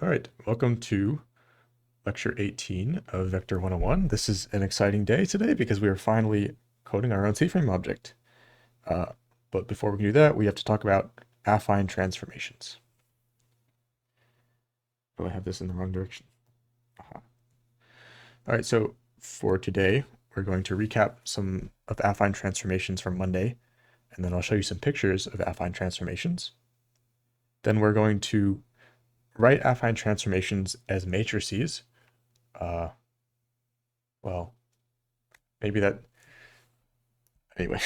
All right, welcome to Lecture 18 of Vector 101. This is an exciting day today because we are finally coding our own C-frame object. But before we can do that, we have to talk about affine transformations. Oh, I have this in the wrong direction. Aha. All right, so for today, we're going to recap some of affine transformations from Monday, and then I'll show you some pictures of affine transformations. Then we're going to write affine transformations as matrices. Well, maybe that, anyway.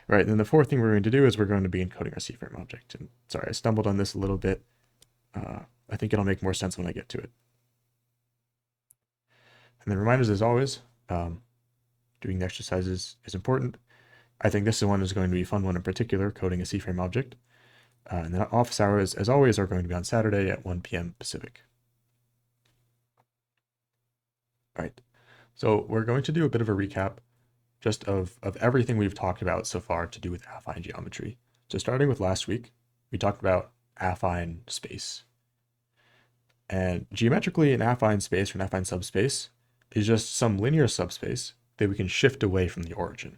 Right, then the fourth thing we're going to do is we're going to be encoding our C-frame object. And sorry, I stumbled on this a little bit. I think it'll make more sense when I get to it. And then reminders as always, doing the exercises is important. I think this one is going to be a fun one in particular, coding a C-frame object. And then office hours, as always, are going to be on Saturday at 1 p.m. Pacific. All right, so we're going to do a bit of a recap just of everything we've talked about so far to do with affine geometry. So starting with last week, we talked about affine space. And geometrically, an affine space or an affine subspace is just some linear subspace that we can shift away from the origin.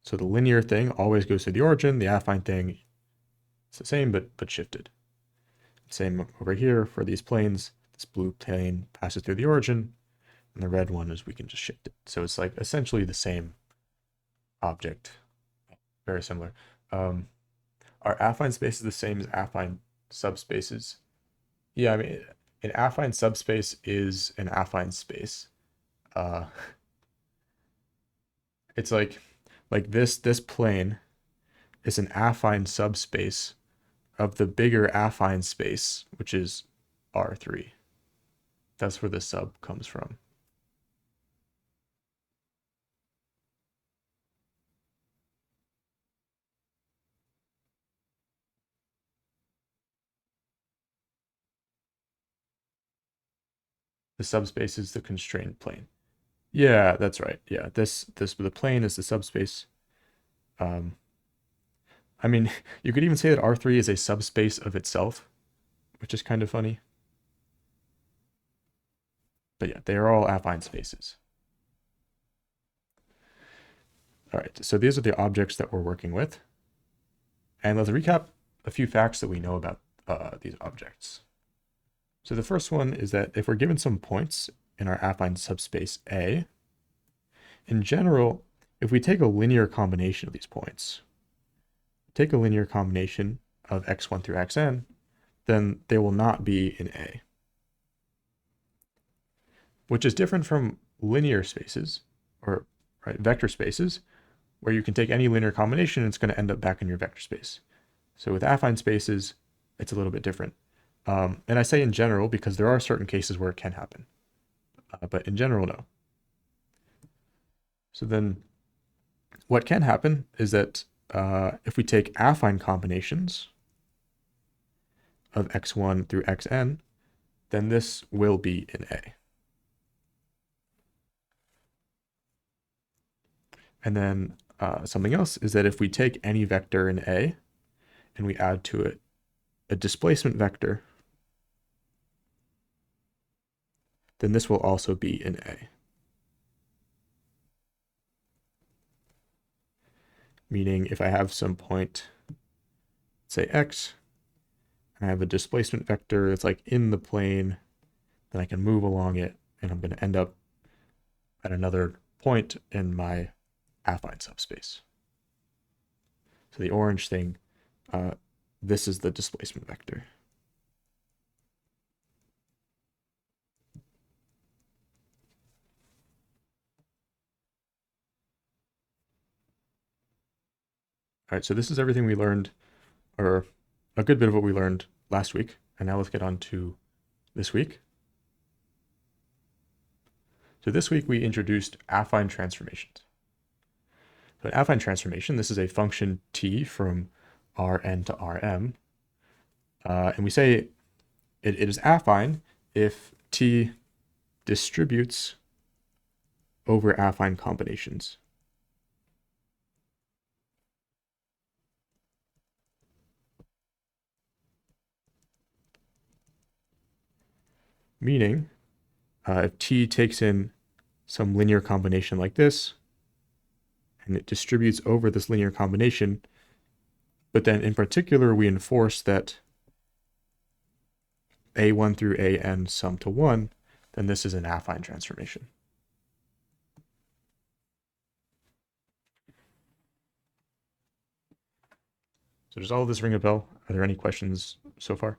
So the linear thing always goes to the origin, the affine thing is the same but shifted. Same over here for these planes. This blue plane passes through the origin, and the red one is we can just shift it. So it's like essentially the same object, very similar. Are affine spaces the same as affine subspaces? Yeah, I mean, an affine subspace is an affine space. Uh, it's like this plane is an affine subspace of the bigger affine space, which is R3. That's where the sub comes from. The subspace is the constrained plane. Yeah, that's right. Yeah, this the plane is the subspace. I mean, you could even say that R3 is a subspace of itself, which is kind of funny. But yeah, they are all affine spaces. All right, so these are the objects that we're working with. And let's recap a few facts that we know about these objects. So the first one is that if we're given some points in our affine subspace A, in general, if we take a linear combination of these points, take a linear combination of x1 through xn, then they will not be in A, which is different from linear spaces, or vector spaces, where you can take any linear combination and it's going to end up back in your vector space. So with affine spaces, it's a little bit different. And I say in general because there are certain cases where it can happen, but in general, no. So then what can happen is that if we take affine combinations of x1 through xn, then this will be in A. And then something else is that if we take any vector in A and we add to it a displacement vector, then this will also be in A. Meaning if I have some point, say x, and I have a displacement vector that's like in the plane, then I can move along it, and I'm going to end up at another point in my affine subspace. So the orange thing, this is the displacement vector. All right, so this is everything we learned, or a good bit of what we learned last week. And now let's get on to this week. So this week we introduced affine transformations. So an affine transformation, this is a function t from Rn to Rm. And we say it is affine if t distributes over affine combinations. meaning if t takes in some linear combination like this, and it distributes over this linear combination, but then in particular we enforce that a1 through an sum to 1, then this is an affine transformation. So does all of this ring a bell? Are there any questions so far?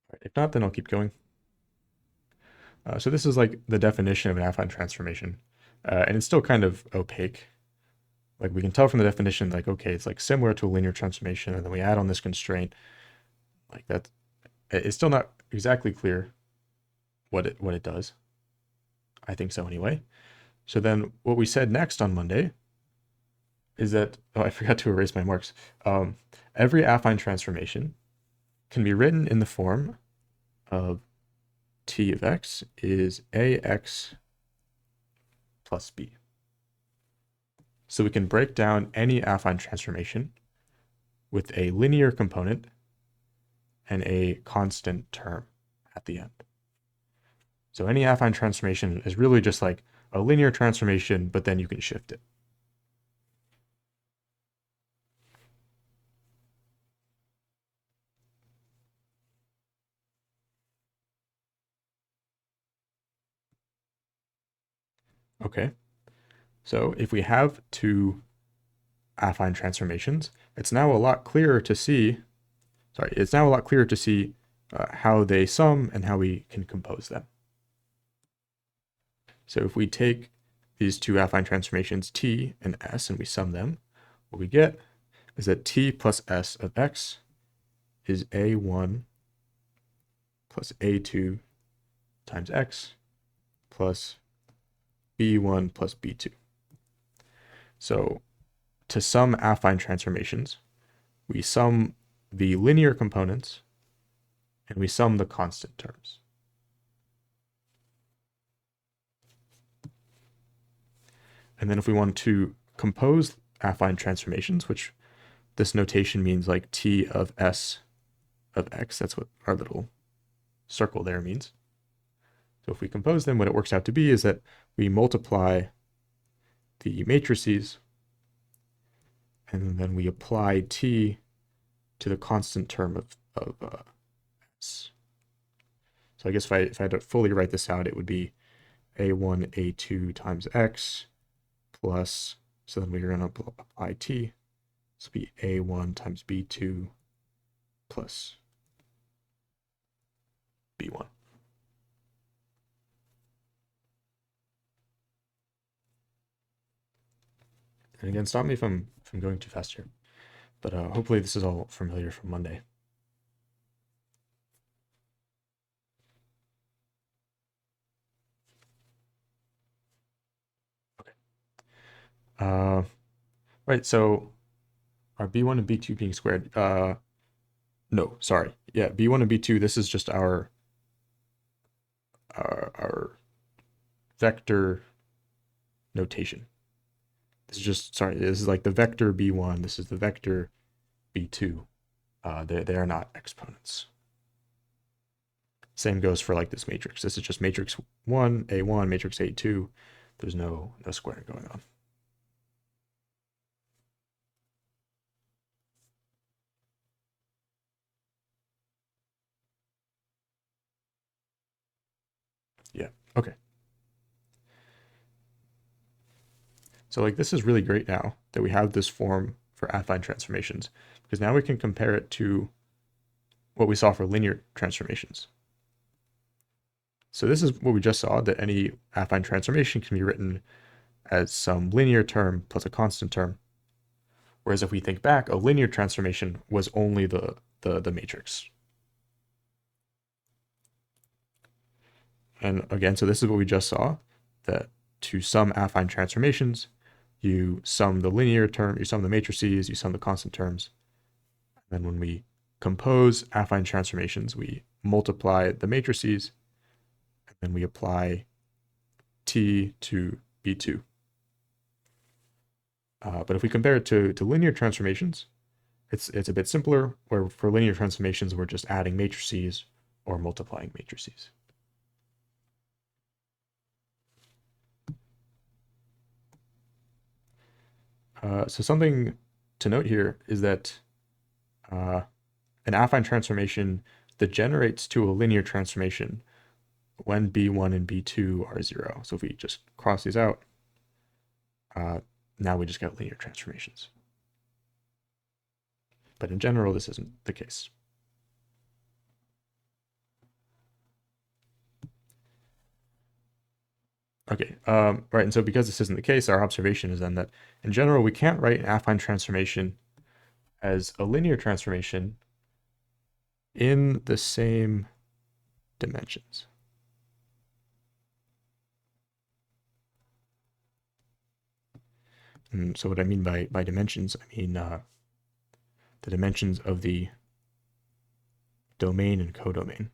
All right, if not, then I'll keep going. So this is like the definition of an affine transformation, and it's still kind of opaque. Like we can tell from the definition, like, okay, it's like similar to a linear transformation, and then we add on this constraint, like that. It's still not exactly clear what it does. I think so anyway. So then what we said next on Monday is that, oh, I forgot to erase my marks. Every affine transformation can be written in the form of t of x is ax plus b. So we can break down any affine transformation with a linear component and a constant term at the end. So any affine transformation is really just like a linear transformation, but then you can shift it. Okay, so if we have two affine transformations, it's now a lot clearer to see, how they sum and how we can compose them. So if we take these two affine transformations, t and s, and we sum them, what we get is that t plus s of x is a1 plus a2 times x plus b1 plus b2. So to sum affine transformations, we sum the linear components and we sum the constant terms. And then if we want to compose affine transformations, which this notation means like t of s of x, that's what our little circle there means. So if we compose them, what it works out to be is that we multiply the matrices and then we apply t to the constant term of s. So I guess if I had to fully write this out, it would be a1, a2 times x plus, so then we're going to apply t. This will be a1 times b2 plus b1. And again, stop me if I'm going too fast here. But hopefully this is all familiar from Monday. Okay. Right, so our b1 and b2 being squared. No, sorry. Yeah, b1 and b2, this is just our vector notation. This is just, sorry, this is like the vector b1, this is the vector b2. They are not exponents. Same goes for like this matrix. This is just matrix 1, a1, matrix a2. There's no squaring going on. Yeah, okay. So like this is really great now that we have this form for affine transformations, because now we can compare it to what we saw for linear transformations. So this is what we just saw, that any affine transformation can be written as some linear term plus a constant term. Whereas if we think back, a linear transformation was only the matrix. And again, so this is what we just saw, that to sum affine transformations, you sum the linear term, you sum the matrices, you sum the constant terms. And then when we compose affine transformations, we multiply the matrices, and then we apply t to b2. But if we compare it to linear transformations, it's a bit simpler, where for linear transformations, we're just adding matrices or multiplying matrices. So something to note here is that an affine transformation degenerates to a linear transformation when b1 and b2 are 0. So if we just cross these out, now we just get linear transformations. But in general, this isn't the case. Okay, right, and so because this isn't the case, our observation is then that in general, we can't write an affine transformation as a linear transformation in the same dimensions. And so what I mean by dimensions, I mean the dimensions of the domain and codomain.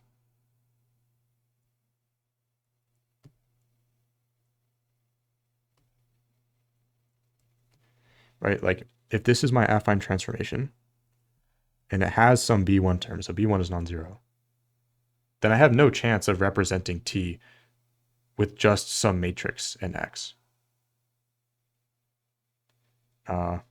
Right, like if this is my affine transformation and it has some b1 term, so b1 is non-zero, then I have no chance of representing t with just some matrix in X. But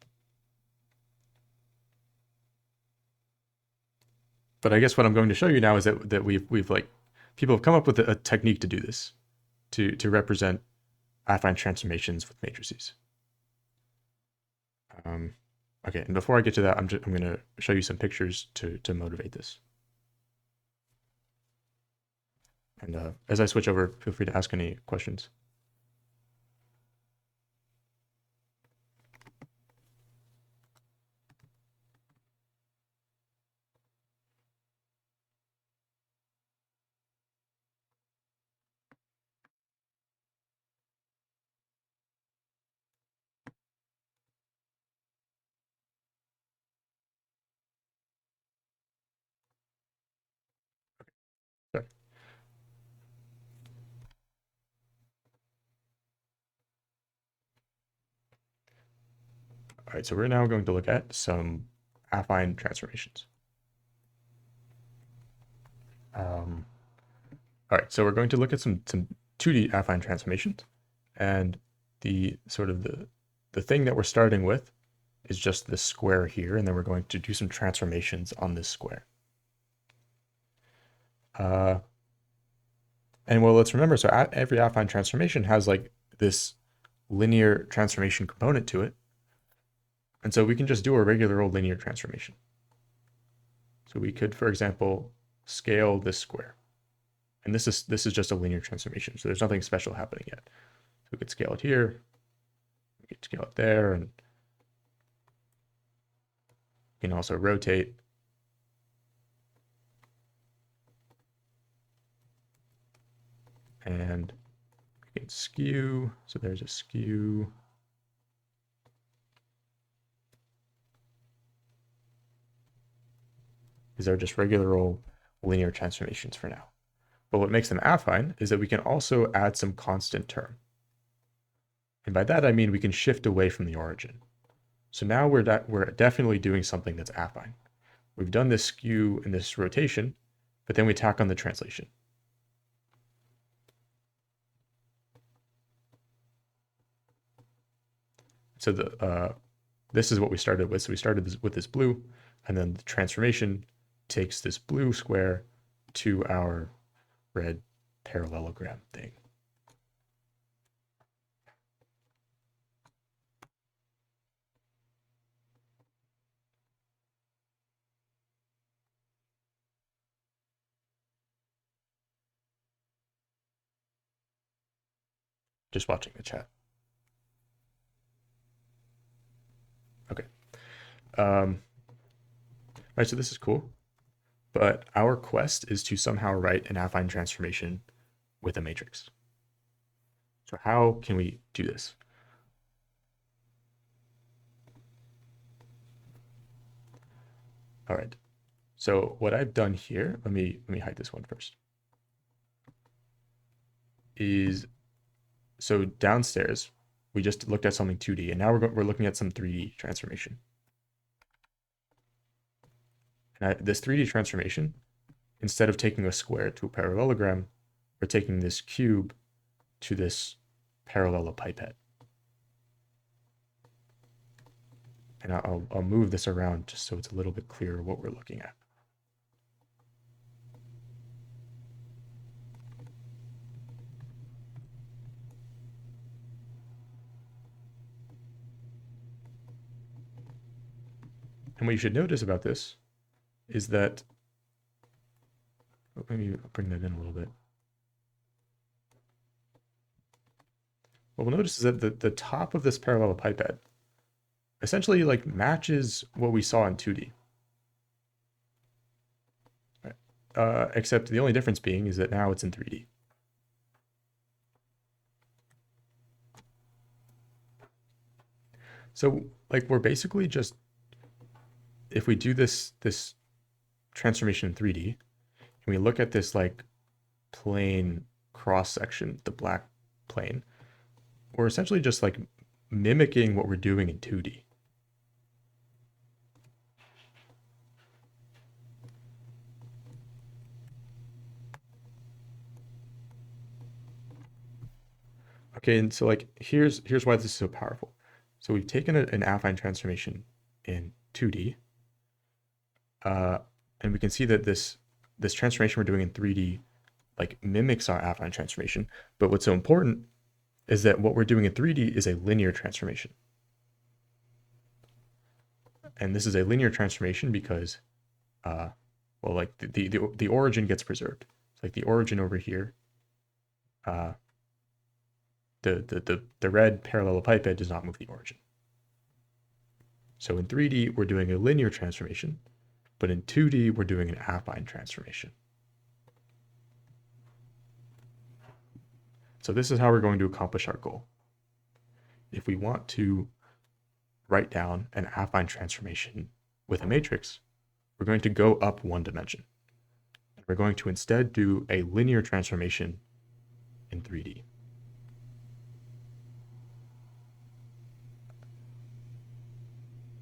I guess what I'm going to show you now is that we've like, people have come up with a technique to do this, to represent affine transformations with matrices. Okay, and before I get to that, I'm going to show you some pictures to motivate this. And as I switch over, feel free to ask any questions. Sure. All right, so we're now going to look at some affine transformations. All right, so we're going to look at some 2D affine transformations, and the thing that we're starting with is just this square here, and then we're going to do some transformations on this square. And well, let's remember, so every affine transformation has like this linear transformation component to it, and so we can just do a regular old linear transformation. So we could, for example, scale this square. And this is just a linear transformation, so there's nothing special happening yet. So we could scale it here, we could scale it there, and we can also rotate. And we can skew, so there's a skew. These are just regular old linear transformations for now. But what makes them affine is that we can also add some constant term. And by that, I mean we can shift away from the origin. So now we're definitely doing something that's affine. We've done this skew and this rotation, but then we tack on the translation. So this is what we started with. So we started with this blue, and then the transformation takes this blue square to our red parallelogram thing. Just watching the chat. Okay. All right, so this is cool, but our quest is to somehow write an affine transformation with a matrix. So how can we do this? All right. So what I've done here, let me hide this one first, is So downstairs, we just looked at something 2D, and now we're looking at some 3D transformation. And this 3D transformation, instead of taking a square to a parallelogram, we're taking this cube to this parallelepiped. And I'll move this around just so it's a little bit clearer what we're looking at. And what you should notice about this is that, maybe I'll bring that in a little bit. What we'll notice is that the top of this parallelepiped essentially like matches what we saw in 2D. Right? Except the only difference being is that now it's in 3D. So like we're basically just, if we do this transformation in 3D, and we look at this like plane cross section, the black plane, we're essentially just like mimicking what we're doing in 2D. Okay, and so like here's why this is so powerful. So we've taken an affine transformation in 2D, and we can see that this transformation we're doing in 3D like mimics our affine transformation. But what's so important is that what we're doing in 3D is a linear transformation. And this is a linear transformation because, well, like the origin gets preserved. It's like the origin over here, the red parallelepiped does not move the origin. So in 3D, we're doing a linear transformation, but in 2D, we're doing an affine transformation. So this is how we're going to accomplish our goal. If we want to write down an affine transformation with a matrix, we're going to go up one dimension. We're going to instead do a linear transformation in 3D.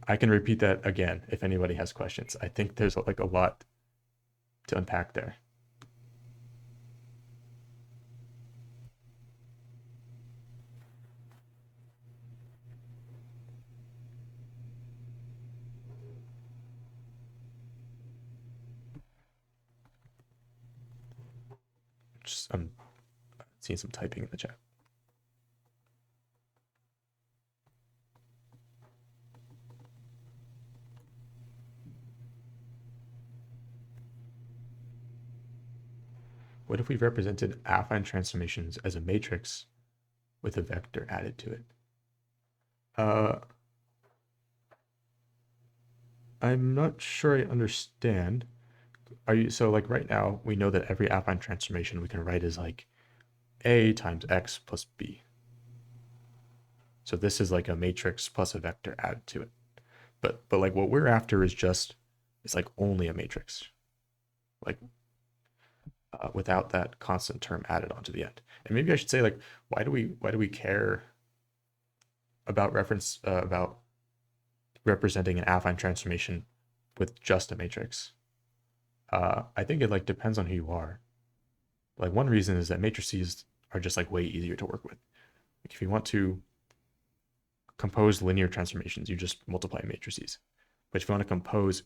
I can repeat that again if anybody has questions. I think there's like a lot to unpack there. I'm seeing some typing in the chat. What if we represented affine transformations as a matrix with a vector added to it? I'm not sure I understand. So like right now, we know that every affine transformation we can write as like A times X plus B. So this is like a matrix plus a vector added to it. But like what we're after is just, it's like only a matrix. Like without that constant term added onto the end. And maybe I should say like, why do we care about about representing an affine transformation with just a matrix? I think it like depends on who you are. Like one reason is that matrices are just like way easier to work with. Like if you want to compose linear transformations, you just multiply matrices. But if you want to compose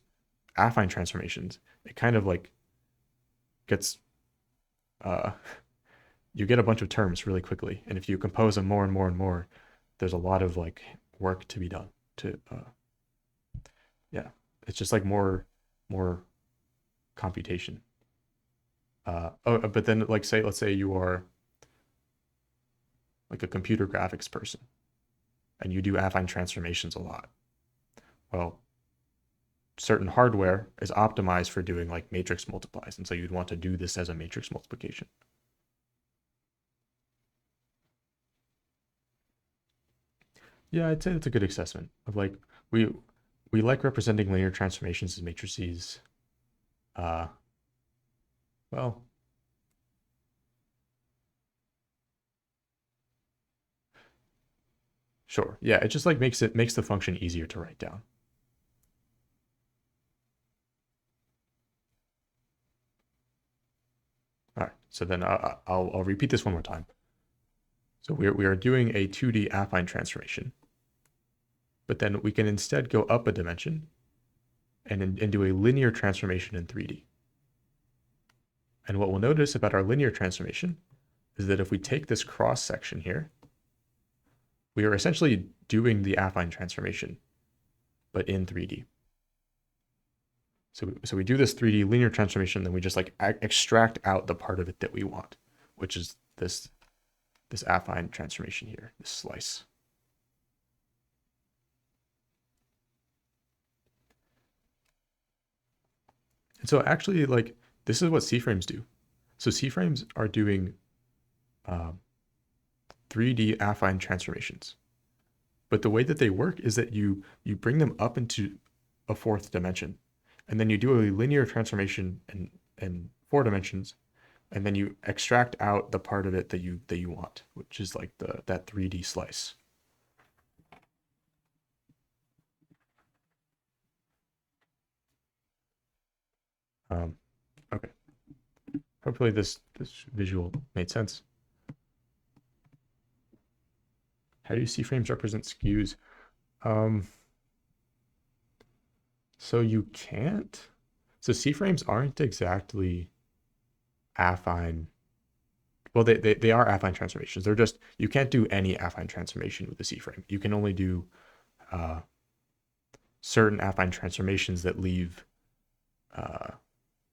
affine transformations, it kind of like gets you get a bunch of terms really quickly, and if you compose them more and more and more, there's a lot of like work to be done to yeah, it's just like more computation. But then like let's say you are like a computer graphics person and you do affine transformations a lot. Well, certain hardware is optimized for doing like matrix multiplies, and so you'd want to do this as a matrix multiplication. Yeah, I'd say that's a good assessment of like we like representing linear transformations as matrices. Uh, well, Sure. Yeah, it just like makes the function easier to write down. All right. So then I'll repeat this one more time. So we are doing a 2D affine transformation, but then we can instead go up a dimension and do a linear transformation in 3D. And what we'll notice about our linear transformation is that if we take this cross section here, we are essentially doing the affine transformation, but in 3D. So we do this 3D linear transformation, then we just like extract out the part of it that we want, which is this affine transformation here, this slice. And so actually, like, this is what C-frames do. So C-frames are doing 3D affine transformations. But the way that they work is that you bring them up into a fourth dimension, and then you do a linear transformation in 4 dimensions, and then you extract out the part of it that you want, which is like that 3D slice. Okay. Hopefully this visual made sense. How do C-frames represent skews? So you can't. So C-frames aren't exactly affine. Well, they are affine transformations. They're just, you can't do any affine transformation with a C-frame. You can only do certain affine transformations that leave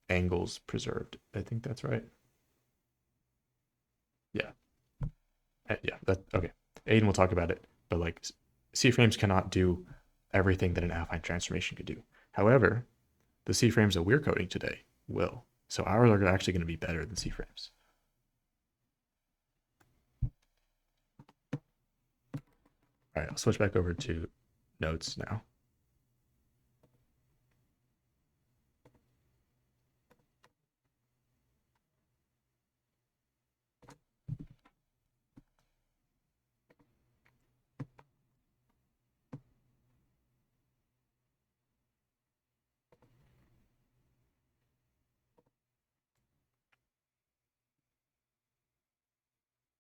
angles preserved. I think that's right. Yeah. Yeah, okay. Aiden will talk about it, but like C-frames cannot do everything that an affine transformation could do. However, the C-frames that we're coding today will. So ours are actually going to be better than C-frames. All right, I'll switch back over to notes now.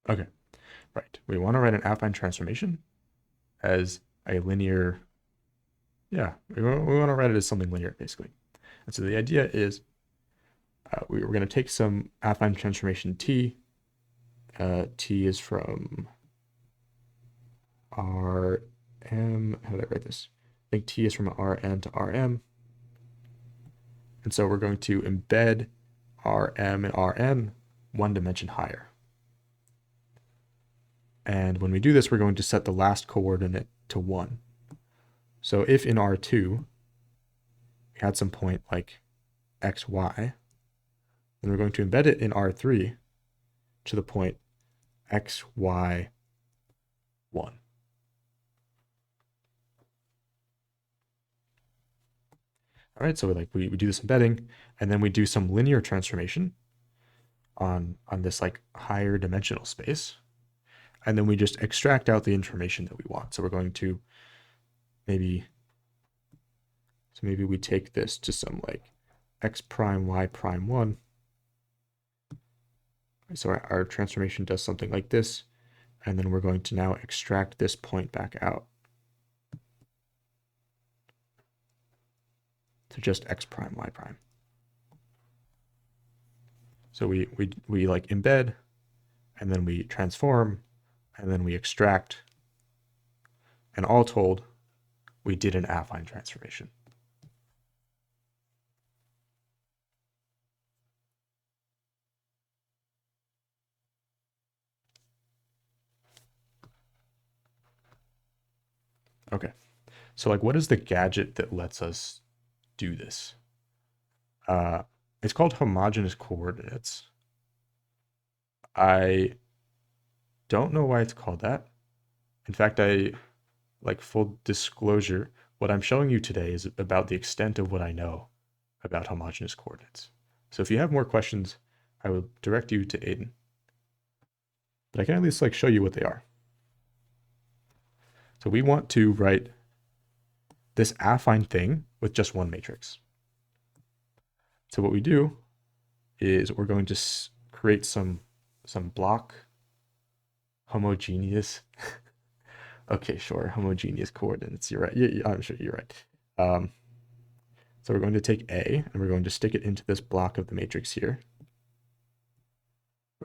Okay, right. We want to write an affine transformation as a linear, yeah, we want to write it as something linear, basically. And so the idea is we're going to take some affine transformation t. T is from Rm, how did I write this? I think t is from Rn to Rm. And so we're going to embed Rm and Rm 1 dimension higher. And when we do this, we're going to set the last coordinate to 1. So if in R2, we had some point like xy, then we're going to embed it in R3 to the point xy1. All right, so we do this embedding, and then we do some linear transformation on this like higher dimensional space, and then we just extract out the information that we want. So we're going to maybe we take this to some like x prime y prime 1. So our transformation does something like this, and then we're going to now extract this point back out to just x prime y prime. So we like embed, and then we transform, and then we extract, and all told, we did an affine transformation. Okay, so like what is the gadget that lets us do this? It's called homogeneous coordinates. I don't know why it's called that. In fact, like full disclosure, what I'm showing you today is about the extent of what I know about homogeneous coordinates. So if you have more questions, I will direct you to Aiden. But I can at least like show you what they are. So we want to write this affine thing with just one matrix. So what we do is we're going to create some block homogeneous. Okay, sure, homogeneous coordinates. You're right. I'm sure you're right. So we're going to take A and we're going to stick it into this block of the matrix here.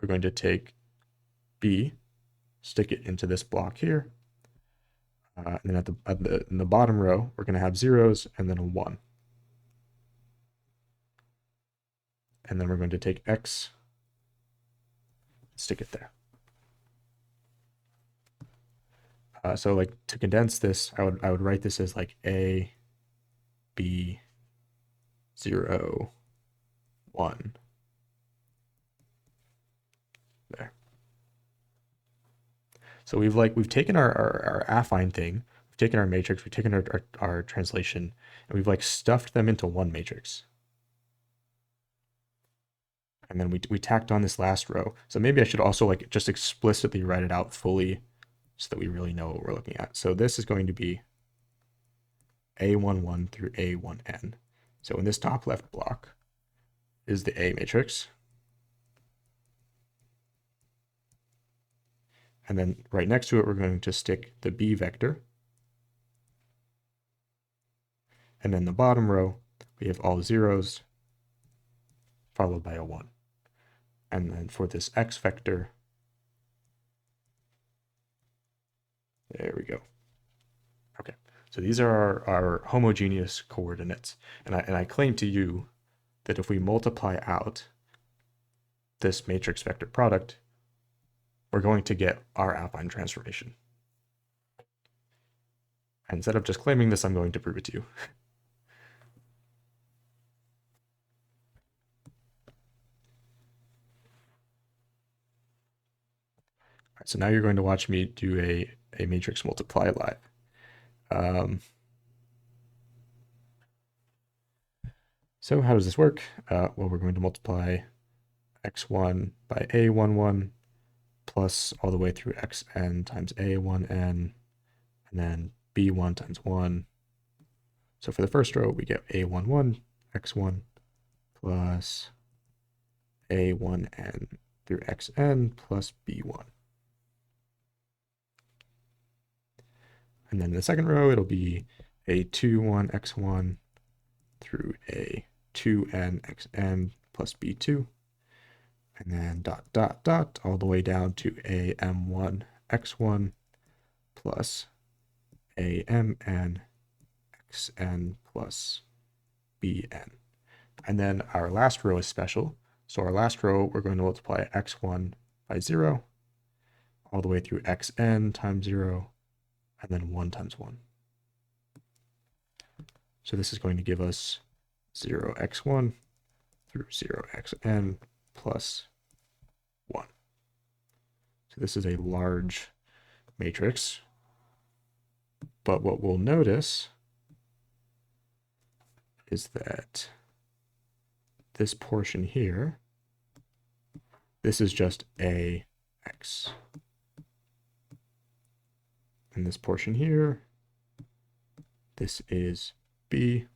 We're going to take B, stick it into this block here. And then in the bottom row, we're going to have zeros and then a 1. And then we're going to take X, stick it there. So like to condense this, I would write this as like A, B, 0, 1. There. So we've taken our affine thing, we've taken our matrix, we've taken our translation, and we've like stuffed them into one matrix. And then we tacked on this last row. So maybe I should also like just explicitly write it out fully so that we really know what we're looking at. So this is going to be A11 through A1n. So in this top left block is the A matrix. And then right next to it, we're going to stick the B vector. And then the bottom row, we have all zeros followed by a 1. And then for this X vector, there we go. Okay, so these are our homogeneous coordinates. And I claim to you that if we multiply out this matrix vector product, we're going to get our affine transformation. And instead of just claiming this, I'm going to prove it to you. All right, so now you're going to watch me do a matrix multiply live. So how does this work? Well, we're going to multiply x1 by a11 plus all the way through xn times a1n, and then b1 times 1. So for the first row, we get a11 x1 plus a1n through xn plus b1. And then in the second row, it'll be a21 x1 through a2n xn plus b2. And then dot, dot, dot, all the way down to am1 x1 plus amn xn plus bn. And then our last row is special. So our last row, we're going to multiply x1 by 0, all the way through xn times 0, and then 1 times 1. So this is going to give us 0x1 through 0xn plus 1. So this is a large matrix, but what we'll notice is that this portion here, this is just AX. And this portion here, this is B.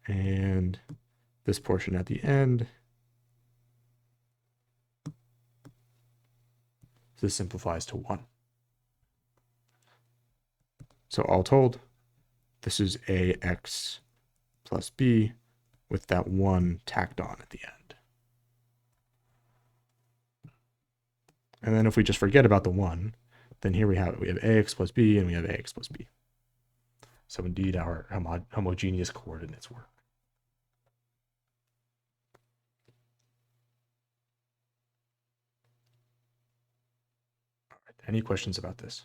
And this portion at the end, this simplifies to 1. So all told, this is AX plus B with that 1 tacked on at the end. And then if we just forget about the 1, then here we have it. We have AX plus B and we have AX plus B. So indeed our homogeneous coordinates work. All right, any questions about this?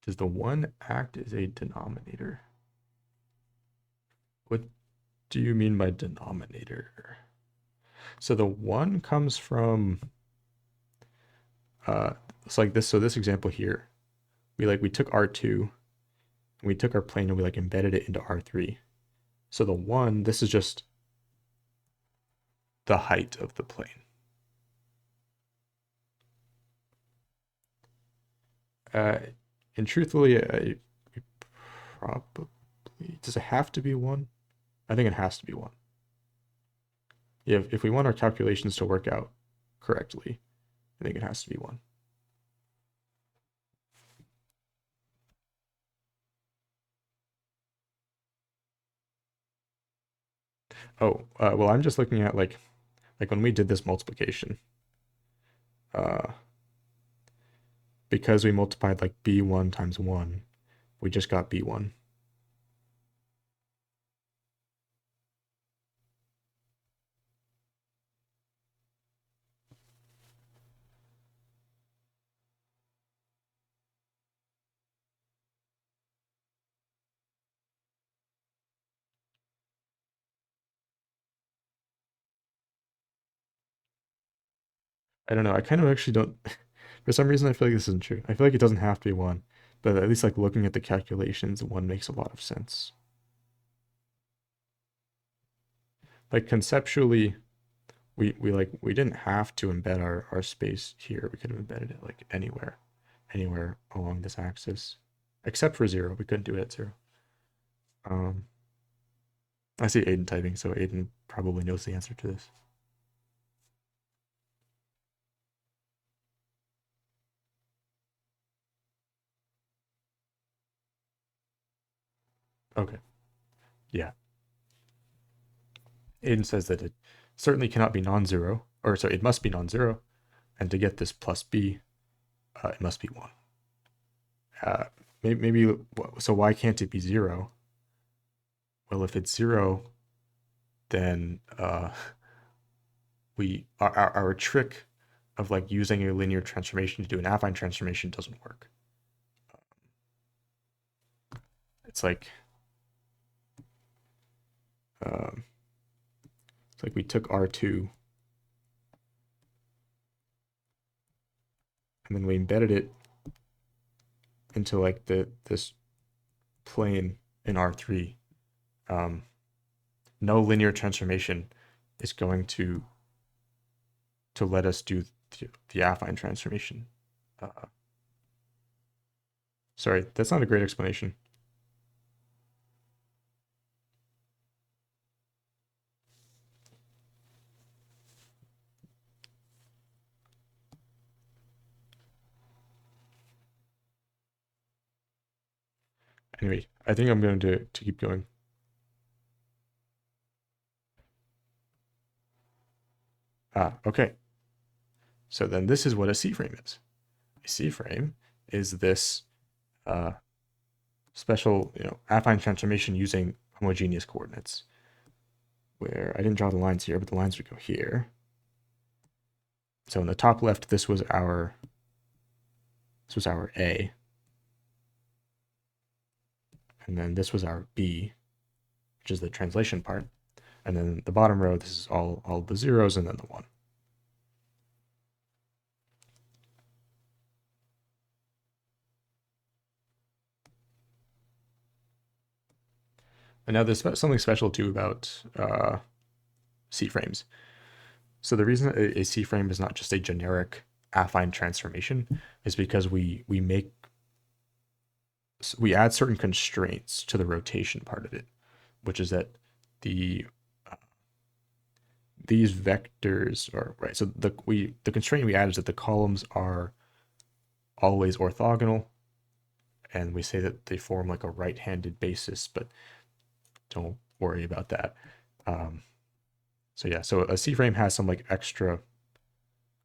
Does the 1 act as a denominator? What do you mean by denominator? So the 1 comes from it's like this. So this example here, we took R2 and we took our plane and we like embedded it into R3. So the 1, this is just the height of the plane. And truthfully, probably, does it have to be 1? I think it has to be 1. Yeah, if we want our calculations to work out correctly, I think it has to be 1. Oh, well, I'm just looking at like when we did this multiplication, uh, because we multiplied like b1 times 1, we just got b1. I don't know. I kind of actually don't. For some reason, I feel like this isn't true. I feel like it doesn't have to be 1, but at least like looking at the calculations, 1 makes a lot of sense. Like conceptually, we didn't have to embed our space here. We could have embedded it like anywhere along this axis, except for 0. We couldn't do it at 0. Um, I see Aiden typing, so Aiden probably knows the answer to this. Okay, yeah. Aiden says that it certainly cannot be non-zero, or so it must be non-zero, and to get this plus b, it must be 1. Uh, maybe, so why can't it be 0? Well, if it's 0, then our trick of like using a linear transformation to do an affine transformation doesn't work. It's like we took R2 and then we embedded it into like this plane in R3. No linear transformation is going to let us do the affine transformation. Sorry, that's not a great explanation. Anyway, I think I'm going to keep going. Okay. So then this is what a C-frame is. A C-frame is this special, affine transformation using homogeneous coordinates, where I didn't draw the lines here, but the lines would go here. So in the top left, this was our A. And then this was our B, which is the translation part. And then the bottom row, this is all the zeros and then the 1. And now there's something special too about C-frames. So the reason a C-frame is not just a generic affine transformation is because we add certain constraints to the rotation part of it, which is that these vectors are right. So the constraint we add is that the columns are always orthogonal, and we say that they form like a right-handed basis, but don't worry about that. So yeah, so a C-frame has some like extra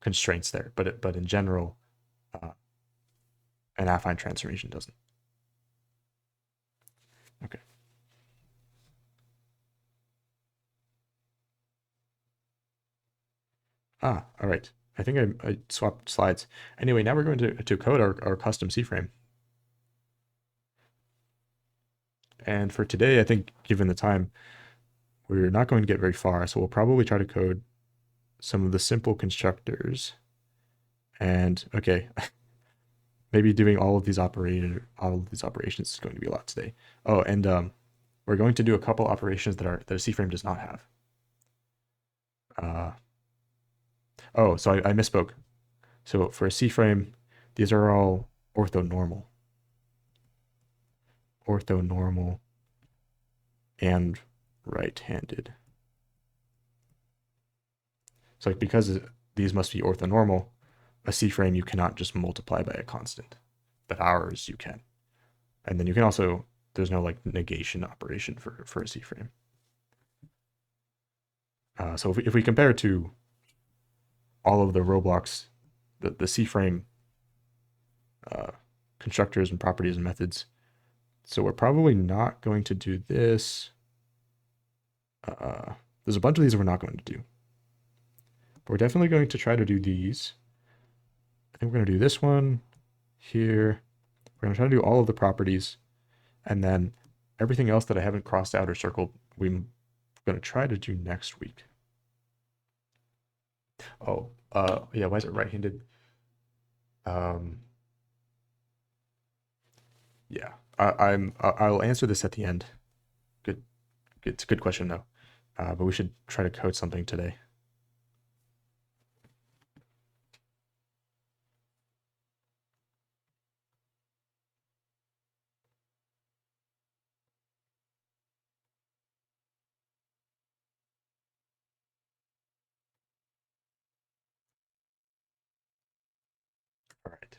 constraints there, but in general, an affine transformation doesn't. Okay. All right. I think I swapped slides. Anyway, now we're going to code our custom C-frame. And for today, I think given the time, we're not going to get very far. So we'll probably try to code some of the simple constructors. And okay, maybe doing all of these operations is going to be a lot today. Oh, and we're going to do a couple operations that a C-frame does not have. Oh, so I misspoke. So for a C-frame, these are all orthonormal, and right-handed. So because these must be orthonormal, a C-frame you cannot just multiply by a constant, but ours you can. And then you can also, there's no like negation operation for a C-frame. So if we compare to all of the Roblox, the C-frame constructors and properties and methods, so we're probably not going to do this. There's a bunch of these we're not going to do. But we're definitely going to try to do these. I think we're going to do this one here. We're going to try to do all of the properties. And then everything else that I haven't crossed out or circled, we're going to try to do next week. Oh, yeah, why is it right-handed? Yeah, I'll answer this at the end. Good, it's a good question though. But we should try to code something today. All right.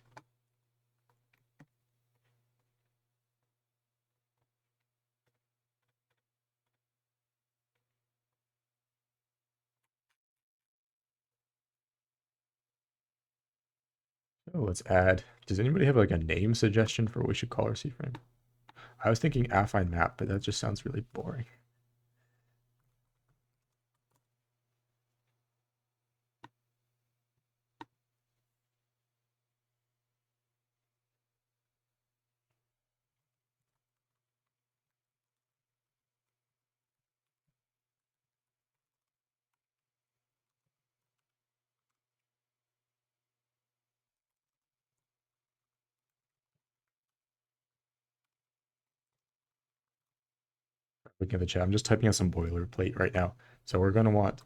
So let's add. Does anybody have like a name suggestion for what we should call our C-frame? I was thinking affine map, but that just sounds really boring. Looking at the chat, I'm just typing out some boilerplate right now. So we're going to want,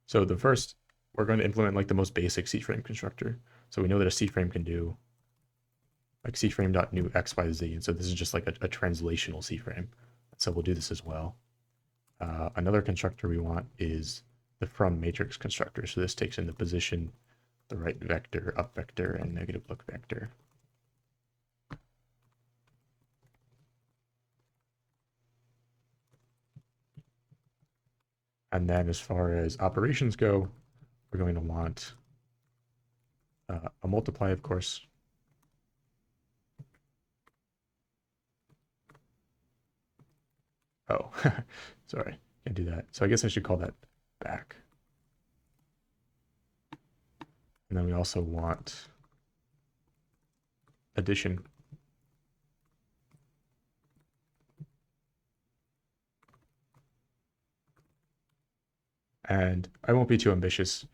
so the first, we're going to implement like the most basic C-frame constructor. So we know that a C-frame can do like C-frame.new x, y, z. And so this is just like a translational C-frame. So we'll do this as well. Another constructor we want is the from matrix constructor. So this takes in the position, the right vector, up vector, and negative look vector. And then as far as operations go, we're going to want a multiply, of course. Oh, sorry, can't do that. So I guess I should call that back. And then we also want addition. And I won't be too ambitious.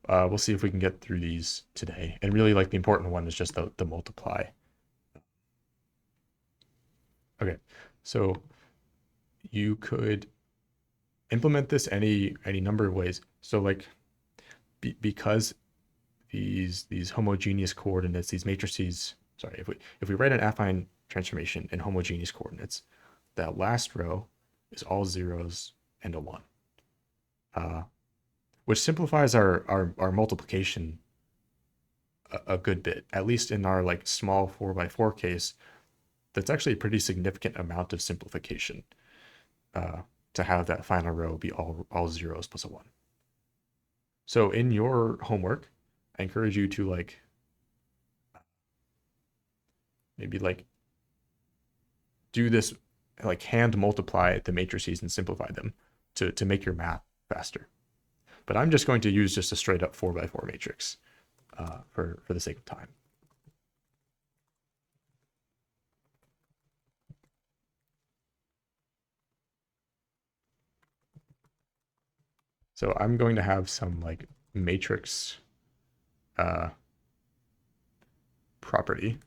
We'll see if we can get through these today. And really, like the important one is just the multiply. Okay, so you could implement this any number of ways. So like because these homogeneous coordinates, these matrices, sorry, if we write an affine transformation in homogeneous coordinates, that last row is all zeros and a one, which simplifies our multiplication a good bit, at least in our like small 4x4 case. That's actually a pretty significant amount of simplification to have that final row be all zeros plus a one. So in your homework, I encourage you to like maybe like do this, like hand multiply the matrices and simplify them to make your math faster. But I'm just going to use just a straight up 4x4 matrix for the sake of time. So I'm going to have some like matrix property.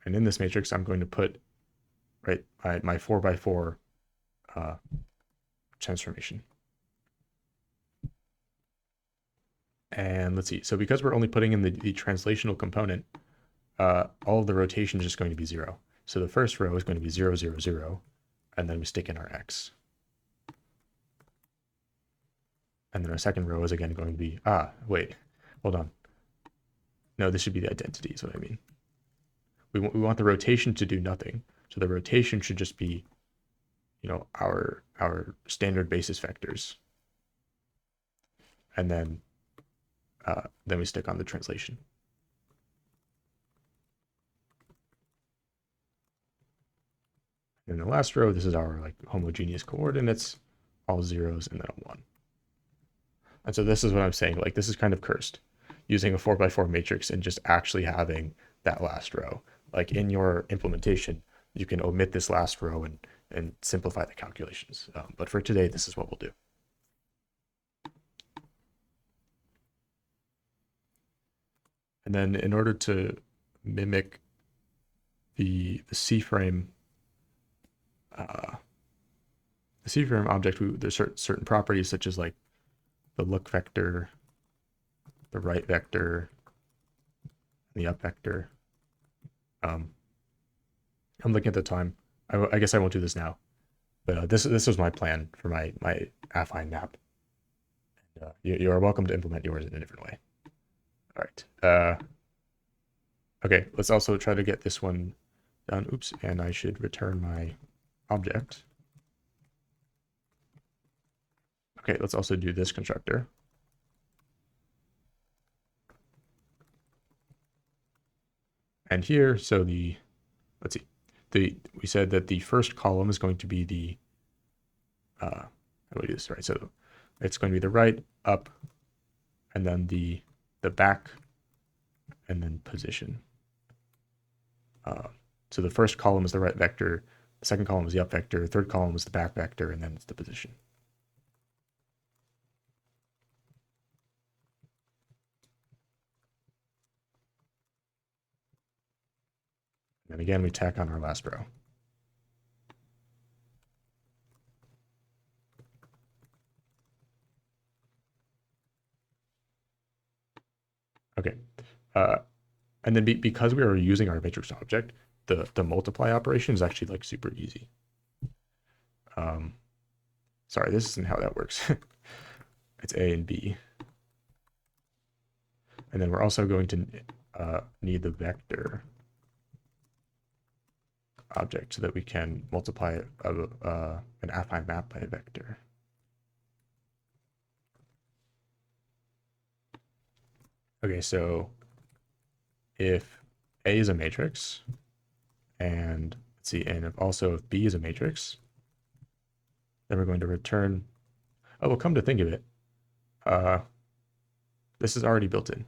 And in this matrix, I'm going to put, right, my 4x4 transformation. And let's see. So because we're only putting in the translational component, all of the rotation is just going to be 0. So the first row is going to be 0, 0, 0, and then we stick in our x. And then our second row is again going to be, wait, hold on. No, this should be the identity is what I mean. We want the rotation to do nothing. So the rotation should just be, you know, our standard basis vectors. And then we stick on the translation. In the last row, this is our like homogeneous coordinates, all zeros and then a 1. And so this is what I'm saying, like this is kind of cursed, using a 4x4 matrix and just actually having that last row. Like in your implementation, you can omit this last row and simplify the calculations. But for today, this is what we'll do. And then in order to mimic the C-frame object, there's certain properties such as like the look vector, the right vector, and the up vector. I'm looking at the time. I guess I won't do this now, but this was my plan for my affine map. You are welcome to implement yours in a different way. All right. Okay, let's also try to get this one done. Oops, and I should return my object. Okay, let's also do this constructor. And here, so let's see, we said that the first column is going to be the, how do we do this, right? So it's going to be the right, up, and then the back, and then position. So the first column is the right vector, the second column is the up vector, the third column is the back vector, and then it's the position. And again, we tack on our last row. Okay. And then because we are using our matrix object, the multiply operation is actually like super easy. Sorry, this isn't how that works. It's A and B. And then we're also going to need the vector object so that we can multiply an affine map by a vector. Okay, so if A is a matrix, and let's see, and if B is a matrix, then we're going to return, oh, well, come to think of it, this is already built in.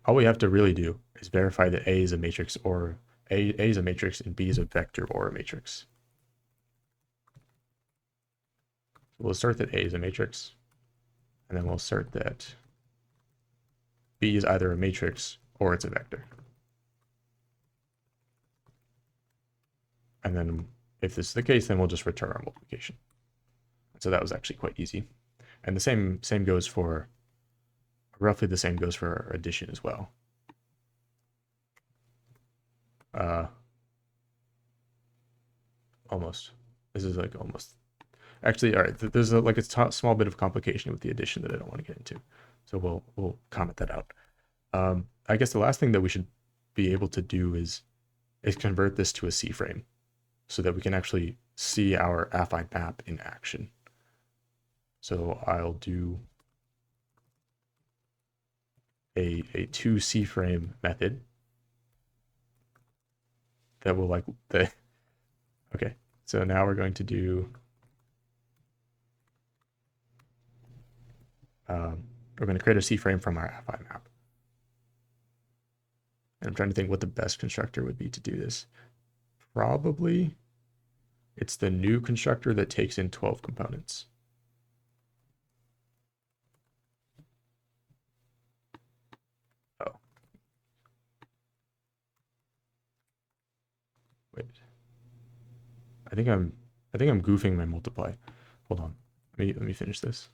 All we have to really do is verify that A is a matrix or A is a matrix and B is a vector or a matrix. We'll assert that A is a matrix, and then we'll assert that B is either a matrix or it's a vector. And then if this is the case, then we'll just return our multiplication. So that was actually quite easy. And the same goes for, roughly the same goes for addition as well. Almost. This is like almost. Actually, all right, there's like a small bit of complication with the addition that I don't want to get into. So we'll comment that out. I guess the last thing that we should be able to do is convert this to a C-frame so that we can actually see our affine map in action. So I'll do a 2 C-frame method that will like okay, so now we're going to do we're going to create a C-frame from our affine map. And I'm trying to think what the best constructor would be to do this. Probably it's the new constructor that takes in 12 components. Oh, I think I'm goofing my multiply. Hold on. Let me finish this.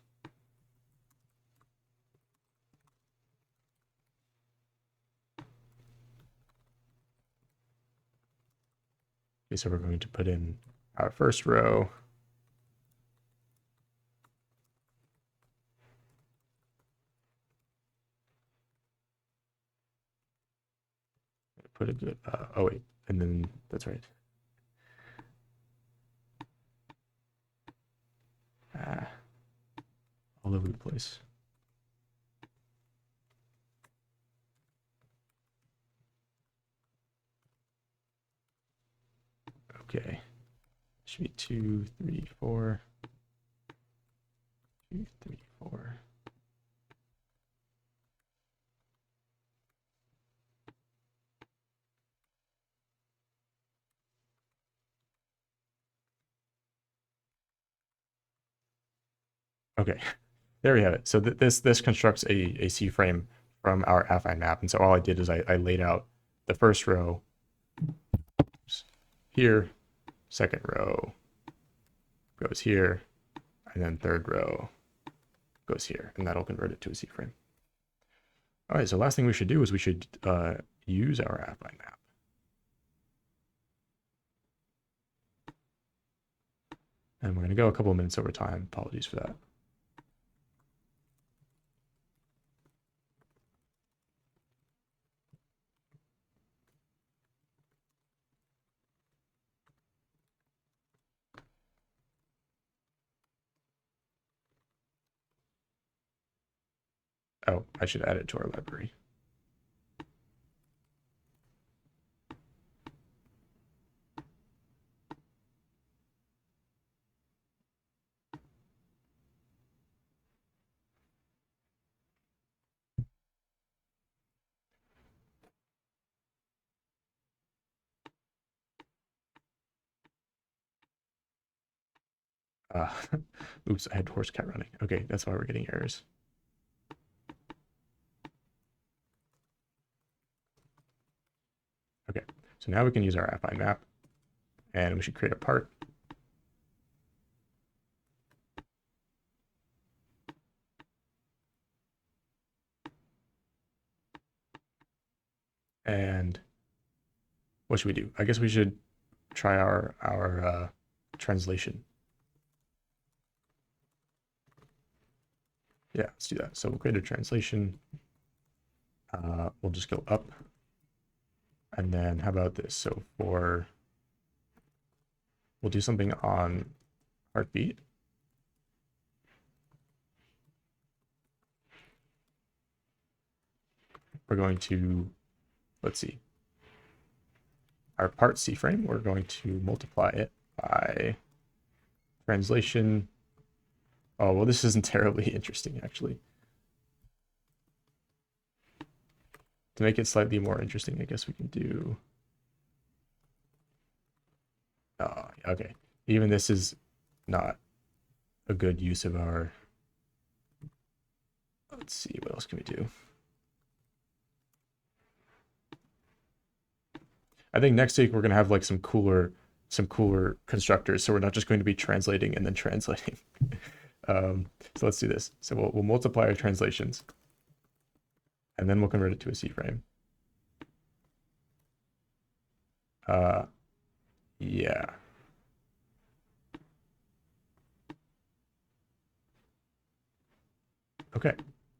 Okay, so we're going to put in our first row. Put a good, oh wait, and then that's right. All over the place. Okay. Should be 2, 3, 4. 2, 3, 4. Okay, there we have it. So this constructs a C-frame from our affine map. And so all I did is I laid out the first row here, second row goes here, and then third row goes here, and that'll convert it to a C-frame. All right, so last thing we should do is we should use our affine map. And we're going to go a couple of minutes over time. Apologies for that. Oh, I should add it to our library. Oops, I had horse cat running. Okay, that's why we're getting errors. Okay, so now we can use our affine map, and we should create a part. And what should we do? I guess we should try our translation. Yeah, let's do that. So we'll create a translation. We'll just go up. And then how about this? So we'll do something on heartbeat. We're going to, let's see, our part C frame, we're going to multiply it by translation. Oh, well, this isn't terribly interesting, actually. To make it slightly more interesting, I guess we can do... Oh, okay. Even this is not a good use of our... Let's see, what else can we do? I think next week we're going to have like some cooler constructors, so we're not just going to be translating and then translating. So let's do this. So we'll multiply our translations, and then we'll convert it to a C-frame. Yeah. Okay,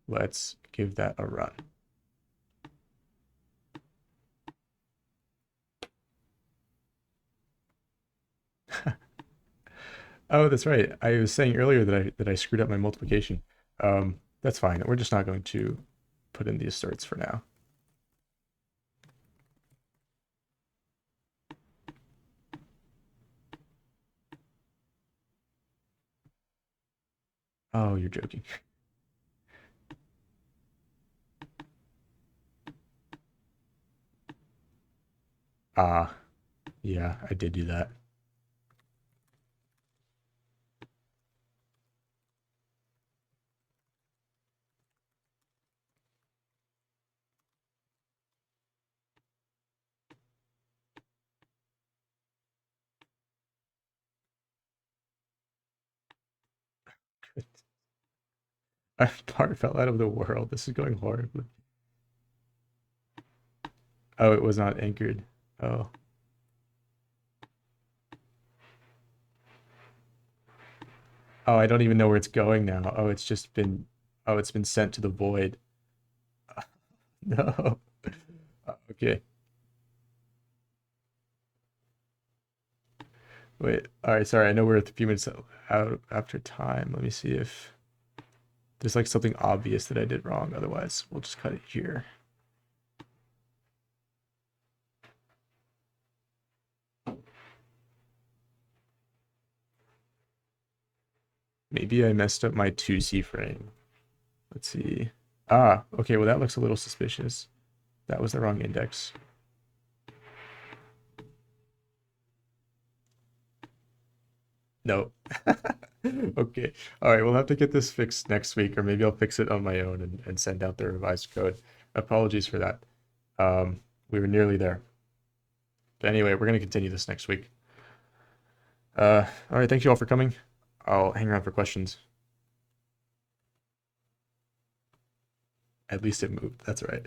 let's give that a run. Oh, that's right. I was saying earlier that I screwed up my multiplication. That's fine. We're just not going to put in the asserts for now. Oh, you're joking. Ah, yeah, I did do that. My part fell out of the world. This is going horribly. Oh, it was not anchored. Oh. Oh, I don't even know where it's going now. Oh, it's been sent to the void. No. Okay. Wait. All right. Sorry. I know we're a few minutes out after time. Let me see if there's like something obvious that I did wrong. Otherwise, we'll just cut it here. Maybe I messed up my 2C frame. Let's see. Ah, okay. Well, that looks a little suspicious. That was the wrong index. No. Okay. All right. We'll have to get this fixed next week, or maybe I'll fix it on my own and send out the revised code. Apologies for that. We were nearly there. But anyway, we're going to continue this next week. All right. Thank you all for coming. I'll hang around for questions. At least it moved. That's right.